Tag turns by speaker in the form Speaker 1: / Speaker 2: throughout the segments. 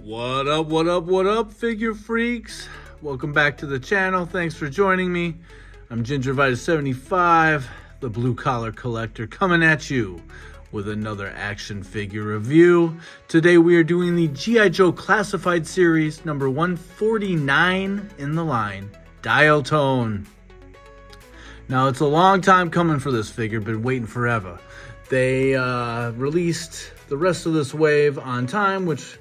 Speaker 1: What up, what up, what up, figure freaks? Welcome back to the channel. Thanks for joining me. I'm Gingervitis75, the blue collar collector, coming at you with another action figure review. Today we are doing the G.I. Joe Classified series, number 149 in the line, Dial-Tone. Now, it's a long time coming for this figure, been waiting forever. They released the rest of this wave on time, which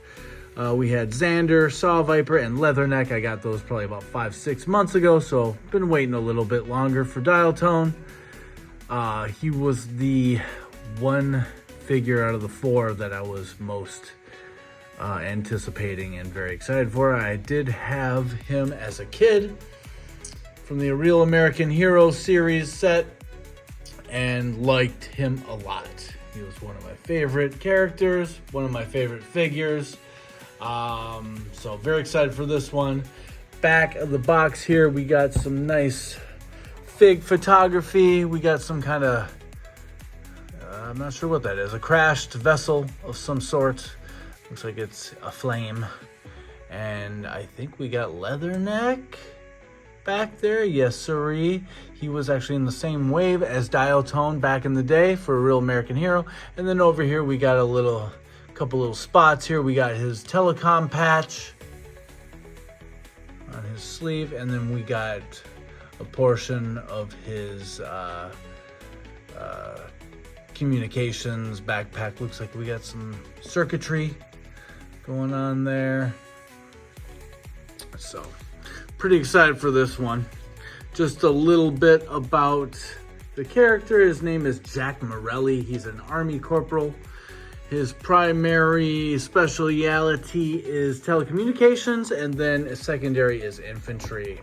Speaker 1: we had Xander, Saw Viper, and Leatherneck. I got those probably about 5-6 months ago, so been waiting a little bit longer for Dial-Tone. He was the one figure out of the four that I was most anticipating and very excited for. I did have him as a kid from the Real American Hero series set and liked him a lot. He was one of my favorite characters, one of my favorite figures. So very excited for this one. Back of the box here, we got some nice fig photography. We got some kind of, I'm not sure what that is, a crashed vessel of some sort. Looks like it's a flame. And I think we got Leatherneck back there. Yes, sirree. He was actually in the same wave as Dial-Tone back in the day for a Real American Hero. And then over here we got a couple little spots here. We got his telecom patch on his sleeve, and then we got a portion of his communications backpack. Looks like we got some circuitry going on there. So pretty excited for this one. Just a little bit about the character. His name is Jack Morelli. He's an Army corporal. His primary specialty is telecommunications, and then a secondary is infantry.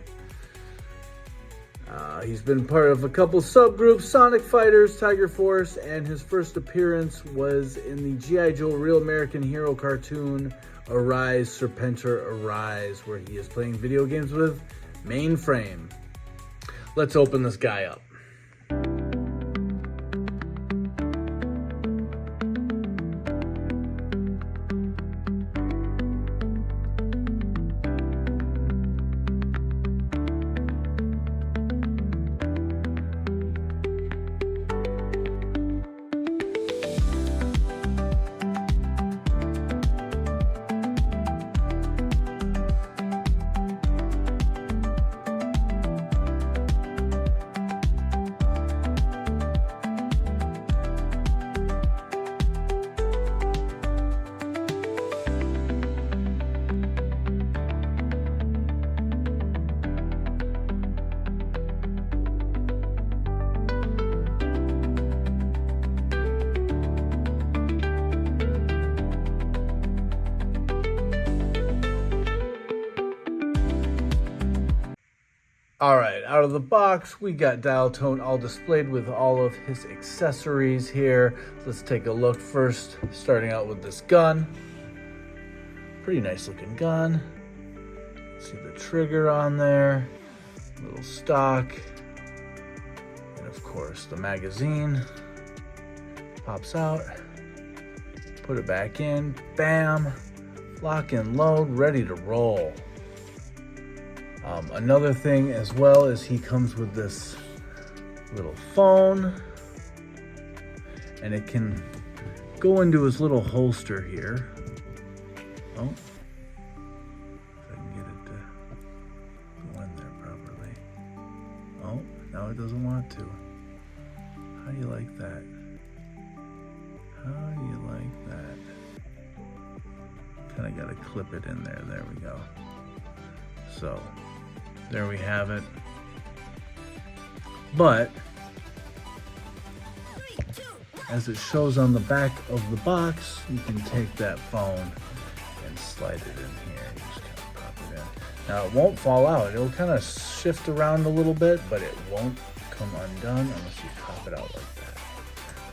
Speaker 1: He's been part of a couple subgroups, Sonic Fighters, Tiger Force, and his first appearance was in the G.I. Joe Real American Hero cartoon, Arise, Serpentor, Arise, where he is playing video games with Mainframe. Let's open this guy up. All right, out of the box, we got Dial-Tone all displayed with all of his accessories here. Let's take a look first, starting out with this gun. Pretty nice looking gun. See the trigger on there, little stock, and of course the magazine pops out. Put it back in, bam, lock and load, ready to roll. Another thing as well is he comes with this little phone, and it can go into his little holster here. Oh, if I can get it to go in there properly. Oh, now it doesn't want to. How do you like that? How do you like that? Kind of got to clip it in there. There we go. So there we have it. But as it shows on the back of the box, you can take that phone and slide it in here. You just kind of pop it in. Now it won't fall out. It'll kind of shift around a little bit, but it won't come undone unless you pop it out like that.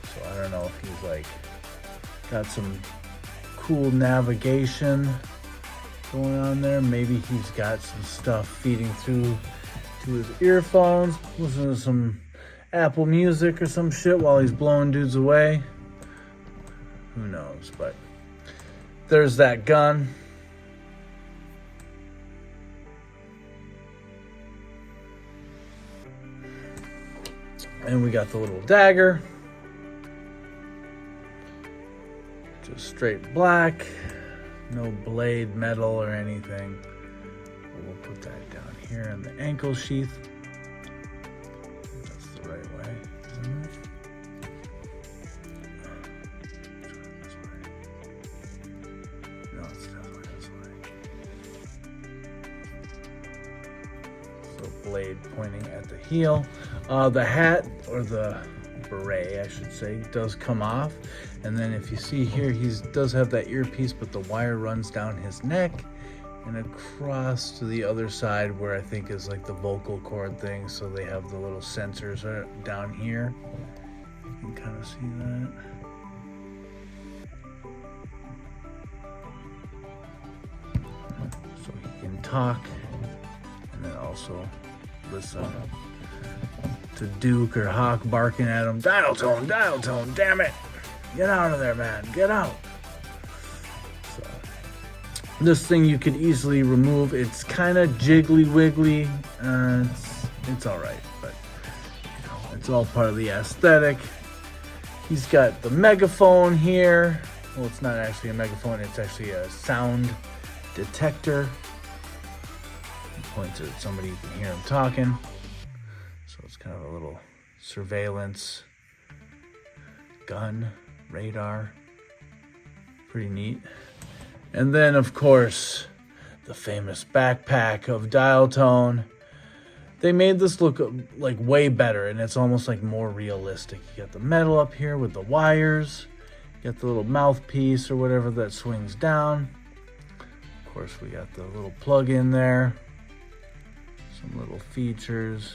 Speaker 1: So I don't know if he's like got some cool navigation going on there. Maybe he's got some stuff feeding through to his earphones, listening to some Apple Music or some shit while he's blowing dudes away. Who knows? But there's that gun. And we got the little dagger. Just straight black. No blade, metal, or anything. We'll put that down here in the ankle sheath. That's the right way, isn't it? No, it's definitely this way. So blade pointing at the heel. The hat, or the beret, I should say, does come off. And then if you see here, he does have that earpiece, but the wire runs down his neck and across to the other side where I think is like the vocal cord thing. So they have the little sensors down here. You can kind of see that. So he can talk and then also listen to Duke or Hawk barking at him. Dial tone, damn it. Get out of there, man, get out. So this thing you could easily remove. It's kind of jiggly wiggly. It's all right, but you know, it's all part of the aesthetic. He's got the megaphone here. Well, it's not actually a megaphone, it's actually a sound detector. He points at somebody, you can hear him talking. So it's kind of a little surveillance gun, radar. Pretty neat. And then, of course, the famous backpack of dial-tone. They made this look like way better, and it's almost like more realistic. You got the metal up here with the wires. You got the little mouthpiece or whatever that swings down. Of course, we got the little plug in there. Some little features.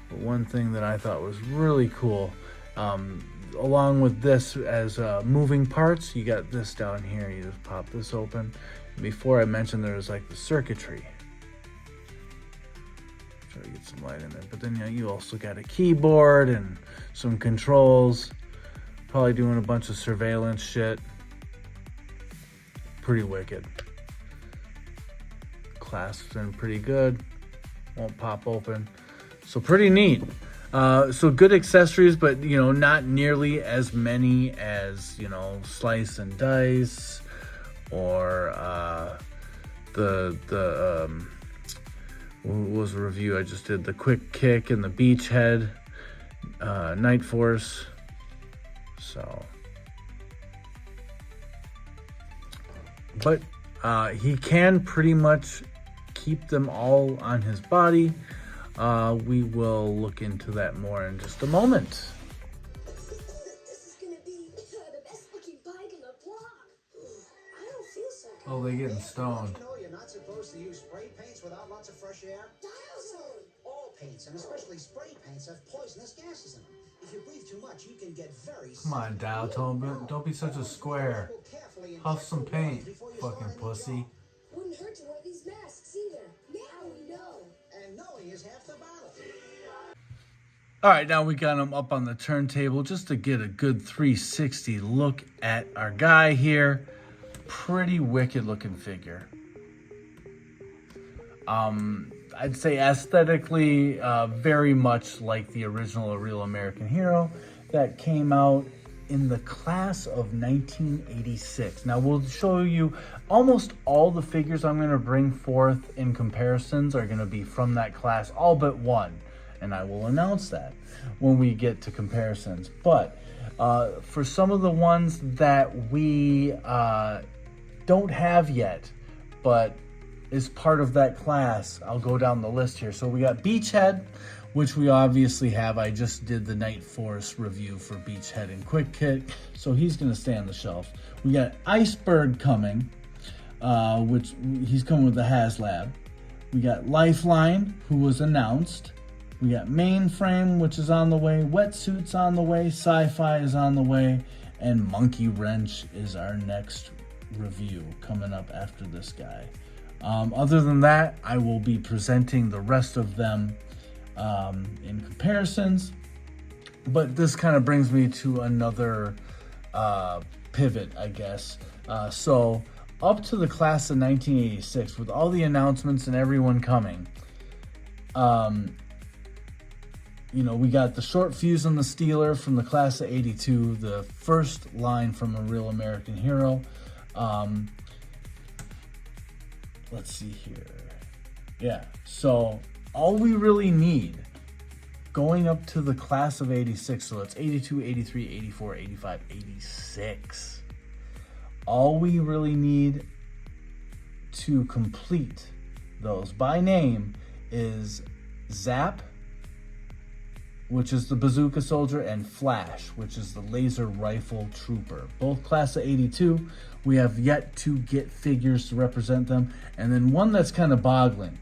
Speaker 1: But one thing that I thought was really cool, along with this as moving parts, you got this down here. You just pop this open. Before I mentioned there was like the circuitry. Try to get some light in there. But then you also got a keyboard and some controls. Probably doing a bunch of surveillance shit. Pretty wicked. Clasps in pretty good. Won't pop open. So pretty neat. So good accessories, but you know, not nearly as many as, you know, Slice and Dice or what was the review I just did? The Quick Kick and the Beachhead, Night Force. So, but he can pretty much keep them all on his body. We will look into that more in just a moment.
Speaker 2: This is gonna be the best looking bike in the block. I don't feel so good.
Speaker 1: Oh, they getting stoned.
Speaker 3: You know you're not supposed to use spray paints without lots of fresh air?
Speaker 2: Dial-tone.
Speaker 3: All paints, and especially spray paints, have poisonous gases in them. If you breathe too much, you can get very sick.
Speaker 1: Come on, dial-tone, don't be such a square. Huff some paint, fucking pussy.
Speaker 2: Wouldn't hurt to wear these masks either. Now we know.
Speaker 3: And knowing is half the battle.
Speaker 1: All right, now we got him up on the turntable just to get a good 360 look at our guy here. Pretty wicked looking figure. I'd say aesthetically, very much like the original A Real American Hero that came out in the class of 1986. Now we'll show you almost all the figures I'm going to bring forth in comparisons are going to be from that class, all but one. And I will announce that when we get to comparisons. But for some of the ones that we don't have yet, but is part of that class, I'll go down the list here. So we got Beachhead, which we obviously have. I just did the Night Force review for Beachhead and Quick Kick, so he's going to stay on the shelf. We got Iceberg coming, which he's coming with the HasLab. We got Lifeline, who was announced. We got Mainframe, which is on the way. Wetsuit's on the way. Sci-Fi is on the way. And Monkey Wrench is our next review coming up after this guy. Other than that, I will be presenting the rest of them in comparisons. But this kind of brings me to another pivot, I guess. So up to the class of 1986, with all the announcements and everyone coming, you know, we got the short fuse on the Steeler from the class of 82, the first line from A Real American Hero. Let's see here. Yeah, so all we really need going up to the class of 86, so it's 82, 83, 84, 85, 86. All we really need to complete those by name is Zap, which is the bazooka soldier, and Flash, which is the laser rifle trooper. Both class of 82. We have yet to get figures to represent them. And then one that's kind of boggling,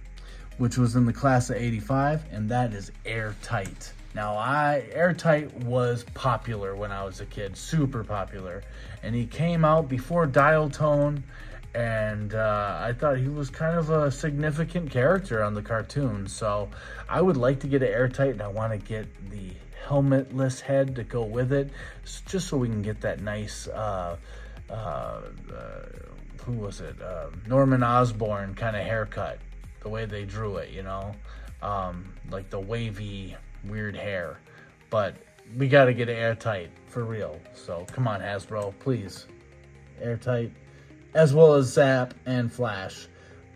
Speaker 1: which was in the class of 85, and that is Airtight. Now, Airtight was popular when I was a kid, super popular. And he came out before Dial-Tone, and I thought he was kind of a significant character on the cartoon. So I would like to get an Airtight, and I want to get the helmetless head to go with it, just so we can get that nice, who was it? Norman Osborn kind of haircut, the way they drew it, you know, like the wavy, weird hair. But we got to get an Airtight for real. So come on, Hasbro, please. Airtight, as well as Zap and Flash.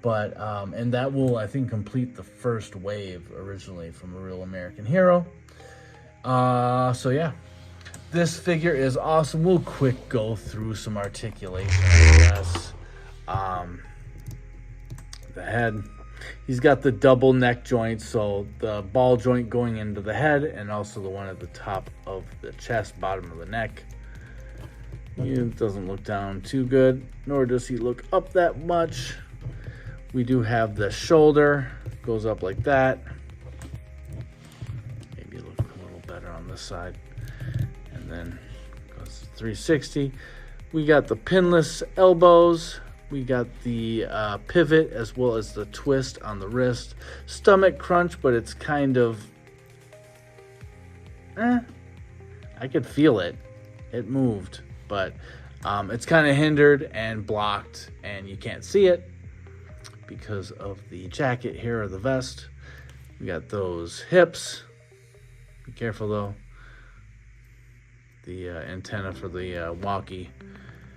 Speaker 1: But, and that will, I think, complete the first wave originally from A Real American Hero. So yeah, this figure is awesome. We'll quick go through some articulation, I guess. The head, he's got the double neck joint, so the ball joint going into the head, and also the one at the top of the chest, bottom of the neck. He doesn't look down too good, nor does he look up that much. We do have the shoulder, goes up like that. Maybe look a little better on this side. And then goes 360. We got the pinless elbows. We got the pivot as well as the twist on the wrist. Stomach crunch, but it's kind of... I could feel it. It moved. But it's kind of hindered and blocked, and you can't see it because of the jacket here, or the vest. We got those hips. Be careful though. The antenna for the walkie.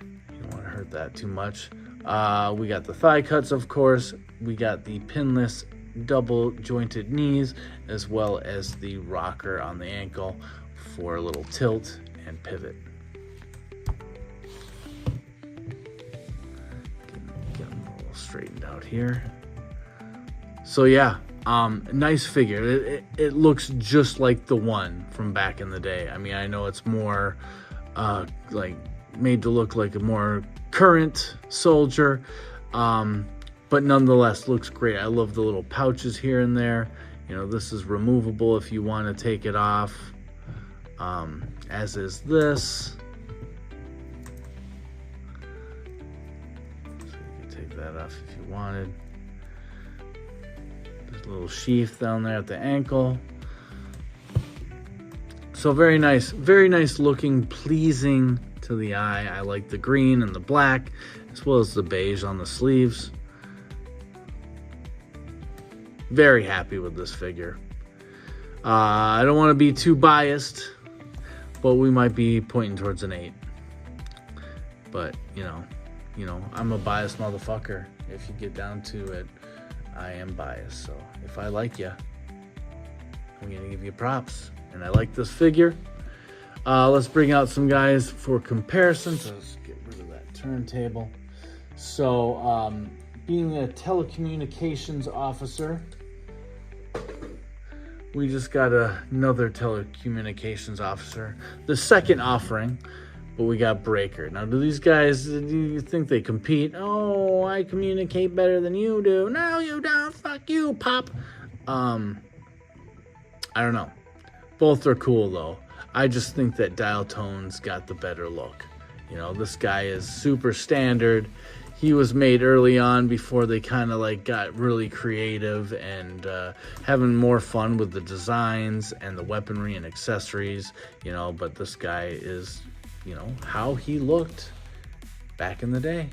Speaker 1: You don't want to hurt that too much. We got the thigh cuts, of course. We got the pinless double jointed knees, as well as the rocker on the ankle for a little tilt and pivot. Get them a little straightened out here. So yeah, nice figure. It looks just like the one from back in the day. I mean, I know it's more like made to look like a more current soldier, but nonetheless looks great. I love the little pouches here and there. You know, this is removable if you want to take it off, as is this. So you can take that off if you wanted. There's a little sheath down there at the ankle. So very nice looking, pleasing to the eye. I like the green and the black, as well as the beige on the sleeves. Very happy with this figure. I don't want to be too biased, but we might be pointing towards an 8. But you know, I'm a biased motherfucker. If you get down to it, I am biased. So if I like you, I'm gonna give you props. And I like this figure. Let's bring out some guys for comparison. So let's get rid of that turntable. So, being a telecommunications officer, we just got another telecommunications officer. The second offering, but we got Breaker. Now, do these guys, do you think they compete? Oh, I communicate better than you do. No, you don't. Fuck you, Pop. I don't know. Both are cool, though. I just think that Dial-Tone's got the better look. You know, this guy is super standard. He was made early on before they kind of like got really creative and having more fun with the designs and the weaponry and accessories, you know, but this guy is, you know, how he looked back in the day.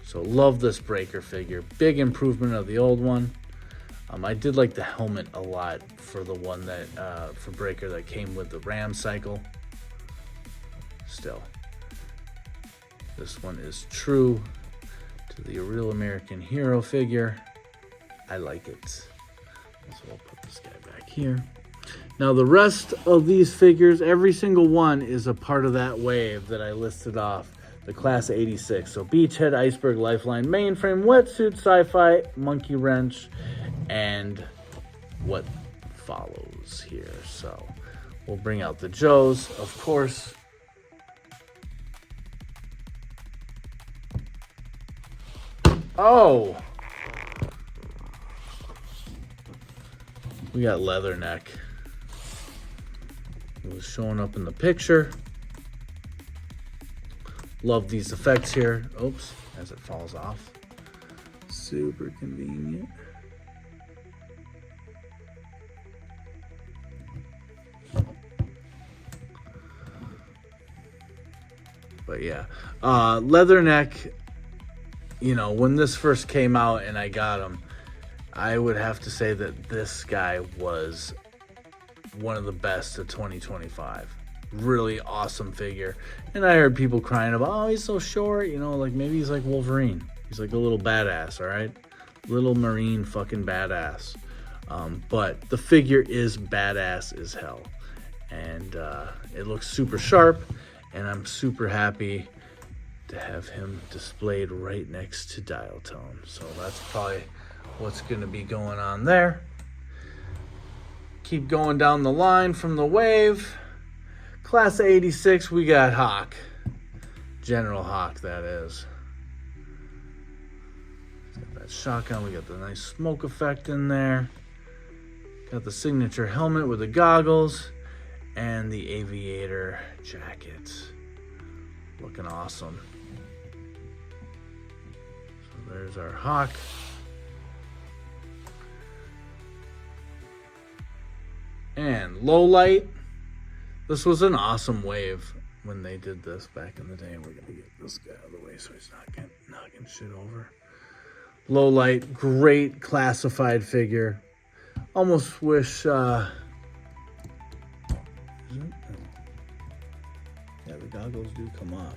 Speaker 1: So love this Breaker figure. Big improvement of the old one. I did like the helmet a lot for the one that for Breaker that came with the Ram cycle. Still, this one is true to the Real American Hero figure. I like it. So I'll put this guy back here. Now the rest of these figures, every single one is a part of that wave that I listed off. The class of 86. So Beachhead, Iceberg, Lifeline, Mainframe, Wetsuit, Sci-Fi, Monkey Wrench, and what follows here. So we'll bring out the Joes, of course. Oh! We got Leatherneck. It was showing up in the picture. Love these effects here. Oops, as it falls off. Super convenient. But yeah, Leatherneck, you know, when this first came out and I got him, I would have to say that this guy was one of the best of 2025. Really awesome figure. And I heard people crying about, oh, he's so short, you know, like maybe he's like Wolverine. He's like a little badass, all right? Little Marine fucking badass. But the figure is badass as hell. And it looks super sharp. And I'm super happy to have him displayed right next to Dial-Tone. So that's probably what's going to be going on there. Keep going down the line from the wave. Class of 86, we got Hawk. General Hawk, that is. Got that shotgun. We got the nice smoke effect in there. Got the signature helmet with the goggles. And the aviator jacket. Looking awesome. So there's our Hawk. And low light. This was an awesome wave when they did this back in the day. We're gonna get this guy out of the way so he's not knocking shit over. Low light, great classified figure. Almost wish yeah, the goggles do come off.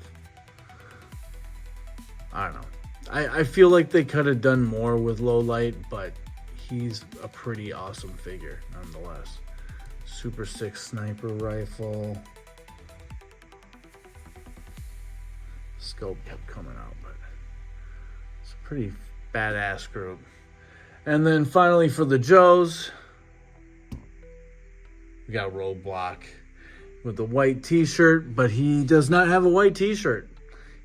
Speaker 1: I don't know. I feel like they could have done more with low light, but he's a pretty awesome figure nonetheless. Super 6 sniper rifle. Scope kept coming out, but it's a pretty badass group. And then finally for the Joes, we got Roadblock with the white t-shirt, but he does not have a white t-shirt.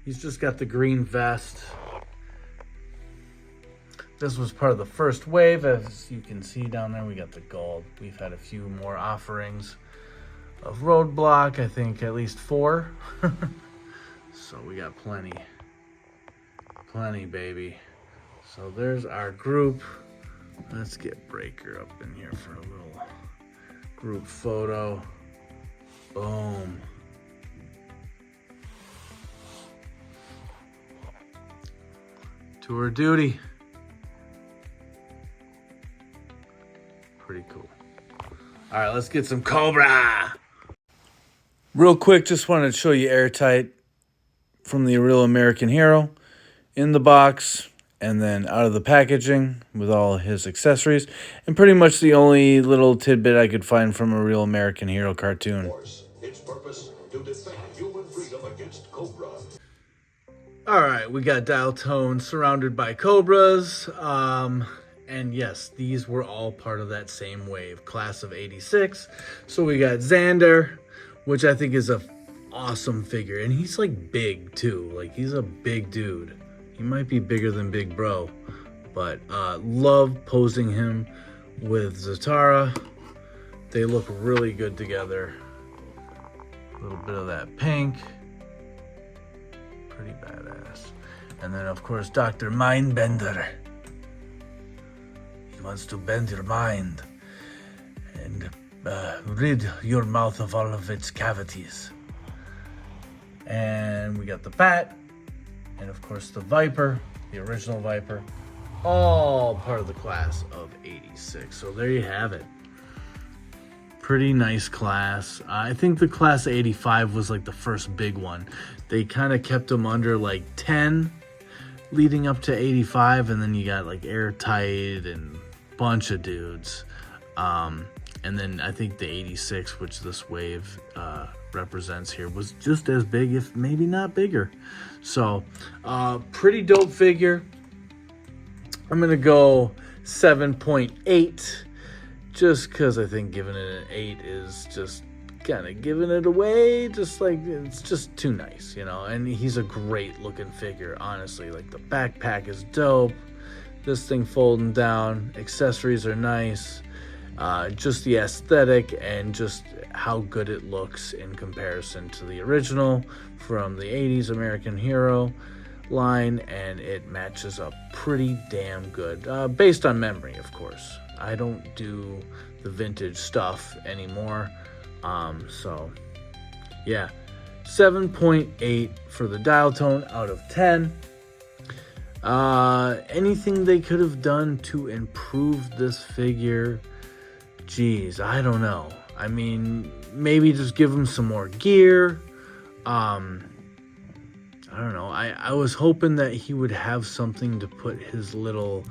Speaker 1: He's just got the green vest. This was part of the first wave. As you can see down there, we got the gold. We've had a few more offerings of Roadblock. I think at least 4. So we got plenty. Plenty, baby. So there's our group. Let's get Breaker up in here for a little group photo. Boom. Tour duty. Pretty cool. All right, let's get some Cobra. Real quick, just wanted to show you Airtight from the Real American Hero in the box and then out of the packaging with all his accessories, and pretty much the only little tidbit I could find from a Real American Hero cartoon.
Speaker 4: Its purpose to defend human freedom against Cobra.
Speaker 1: All right, we got Dial-Tone surrounded by Cobras. And yes, these were all part of that same wave, class of 86. So we got Xander, which I think is a awesome figure. And he's like big too. Like he's a big dude. He might be bigger than Big Bro. But love posing him with Zatara. They look really good together. A little bit of that pink. Pretty badass. And then of course, Dr. Mindbender. He wants to bend your mind and rid your mouth of all of its cavities. And we got the Bat, and of course the Viper, the original Viper. all part of the class of 86. So there you have it. Pretty nice class. I think the class of 85 was like the first big one. They kind of kept them under like 10 leading up to 85, and then you got like Airtight and a bunch of dudes. And then I think the 86, which this wave represents here, was just as big, if maybe not bigger. So pretty dope figure. I'm gonna go 7.8, just because I think giving it an 8 is just kind of giving it away. Just like, it's just too nice, you know. And he's a great looking figure, honestly. Like, the backpack is dope. This thing folding down, accessories are nice. Just the aesthetic and just how good it looks in comparison to the original from the 80s American Hero line, and it matches up pretty damn good, based on memory, of course. I don't do the vintage stuff anymore, so yeah, 7.8 for the dial tone out of 10. Anything they could have done to improve this figure? Geez, I don't know. I mean, maybe just give him some more gear. I don't know. I was hoping that he would have something to put his little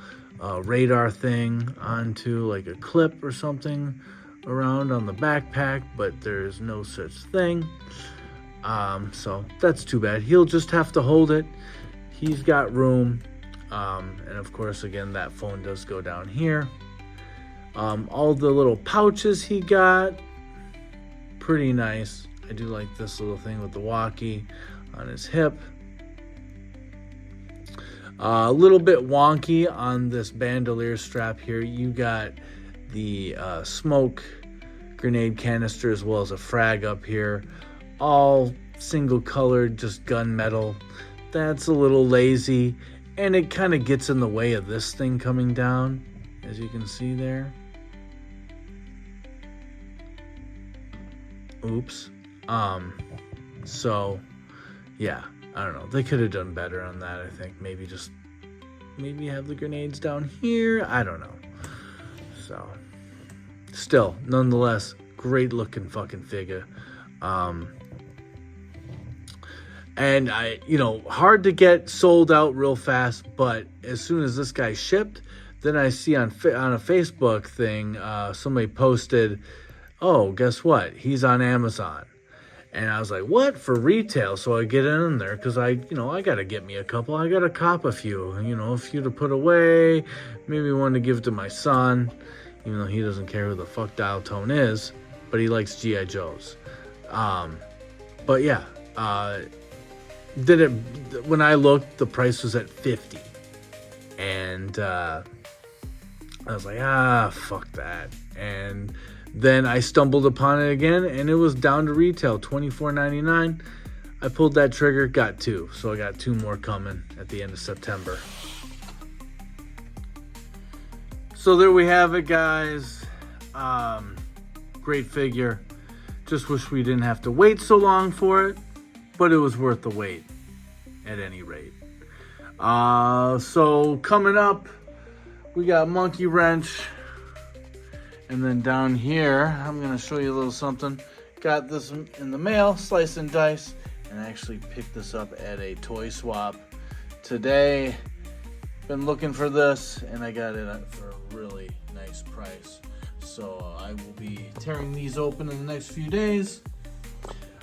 Speaker 1: radar thing onto, like a clip or something around on the backpack, but there's no such thing. So that's too bad. He'll just have to hold it. He's got room. And of course, again, that phone does go down here. All the little pouches he got, pretty nice. I do like this little thing with the walkie on his hip. A little bit wonky on this bandolier strap here. You got the smoke grenade canister as well as a frag up here. All single colored, just gunmetal. That's a little lazy, and it kind of gets in the way of this thing coming down, as you can see there. Oops. So yeah, I don't know. They could have done better on that, I think. Maybe have the grenades down here. I don't know. So still, nonetheless, great looking fucking figure. And hard to get sold out real fast, but as soon as this guy shipped, then I see on a Facebook thing, somebody posted, oh, guess what? He's on Amazon. And I was like, what? For retail? So I get in there because I got to get me a couple. I got to cop a few, a few to put away. Maybe one to give to my son, even though he doesn't care who the fuck Dial-Tone is, but he likes G.I. Joes. But yeah, when I looked, the price was at $50. And I was like, fuck that. And then I stumbled upon it again, and it was down to retail, $24.99. I pulled that trigger, got 2. So I got 2 more coming at the end of September. So there we have it, guys. Great figure. Just wish we didn't have to wait so long for it, but it was worth the wait at any rate. So coming up, we got Monkey Wrench. And then down here, I'm going to show you a little something. Got this in the mail, slice and dice, and I actually picked this up at a toy swap today. Been looking for this, and I got it for a really nice price. So I will be tearing these open in the next few days.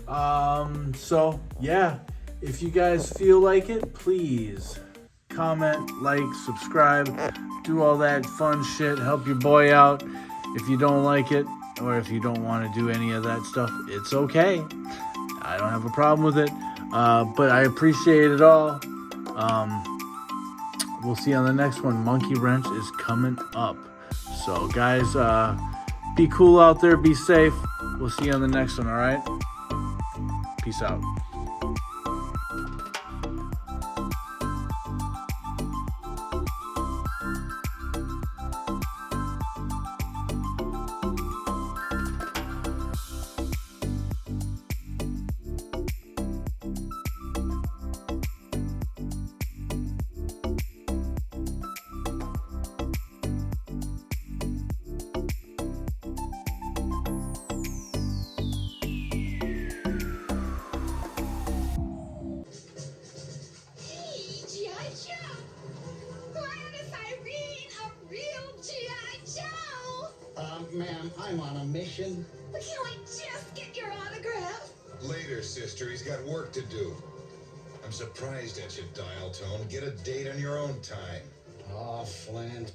Speaker 1: So yeah, if you guys feel like it, please comment, like, subscribe, do all that fun shit, help your boy out. If you don't like it, or if you don't want to do any of that stuff, it's okay. I don't have a problem with it, but I appreciate it all. We'll see you on the next one. Monkey Wrench is coming up. So guys, be cool out there, be safe. We'll see you on the next one, all right? Peace out.
Speaker 3: Ma'am, I'm on a mission.
Speaker 2: But can't I just get your autograph?
Speaker 5: Later, sister. He's got work to do. I'm surprised at you, Dial-Tone. Get a date on your own time.
Speaker 3: Aw, Flint.